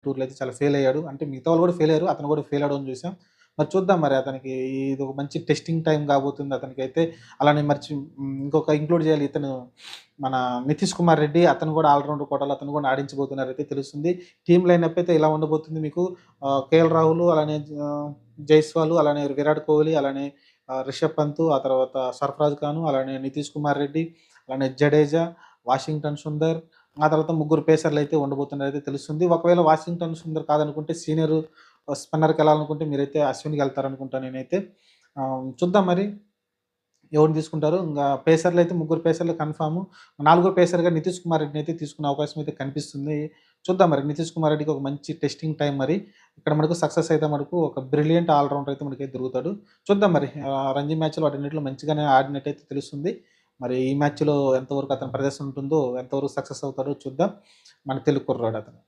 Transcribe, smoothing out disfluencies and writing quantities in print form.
టూర్‌లో అయితే చాలా ఫెయిల్ అయ్యాడు. అంటే మిగతా వాళ్ళు కూడా ఫెయిల్ అయ్యారు. అతను కూడా ఫెయిల్ అవ్వడం చూసాం. మరి చూద్దాం మరి అతనికి ఇది ఒక మంచి టెస్టింగ్ టైమ్ కాబోతుంది అతనికైతే. అలానే ఇంకొక ఇంక్లూడ్ చేయాలి ఇతను మన 'నితీష్ కుమార్ రెడ్డి' అతను కూడా ఆల్ రౌండర్ కోటాలో అతను కూడా ఆడించబోతున్నారైతే తెలుస్తుంది. టీమ్ లైనప్ అయితే ఇలా ఉండబోతుంది మీకు 'కేఎల్ రాహుల్' అలానే 'జైస్వాల్' అలానే 'విరాట్ కోహ్లీ' అలానే 'రిషబ్ పంత్' ఆ తర్వాత 'సర్ఫరాజ్ ఖాన్' అలానే 'నితీష్ కుమార్ రెడ్డి' అలానే 'జడేజా', 'వాషింగ్టన్ సుందర్' ఆ తర్వాత ముగ్గురు పేసర్‌లయితే ఉండబోతున్నారైతే తెలుస్తుంది. ఒకవేళ 'వాషింగ్టన్ సుందర్' కాదనుకుంటే సీనియర్ స్పిన్నర్‌కెళ్ళాలనుకుంటే మీరైతే 'అశ్విన్‌కెళ్తారనుకుంటా నేనైతే. చూద్దాం మరి ఎవరిని తీసుకుంటారో. పేసర్‌లయితే ముగ్గురు పేసర్‌లు కన్ఫర్మ్. నాలుగో పేసర్‌గా 'నితీష్ కుమార్ రెడ్డిని' అయితే తీసుకునే అవకాశం అయితే కనిపిస్తుంది. చూద్దాం మరి 'నితీష్ కుమార్ రెడ్డికి' ఒక మంచి టెస్టింగ్ టైమ్ మరి. ఇక్కడ మనకు సక్సెస్ అయితే మనకు ఒక బ్రిలియంట్ ఆల్ రౌండర్ అయితే మనకైతే దొరుకుతాడు. చూద్దాం మరి రంజీ మ్యాచ్‌లో వాటన్నిటిలో మంచిగానే ఆడినట్టయితే తెలుస్తుంది. మరి ఈ మ్యాచ్‌లో ఎంతవరకు అతని ప్రదర్శన ఉంటుందో, ఎంతవరకు సక్సెస్ అవుతాడో చూద్దాం. మన తెలుగు కుర్రాడు అతను.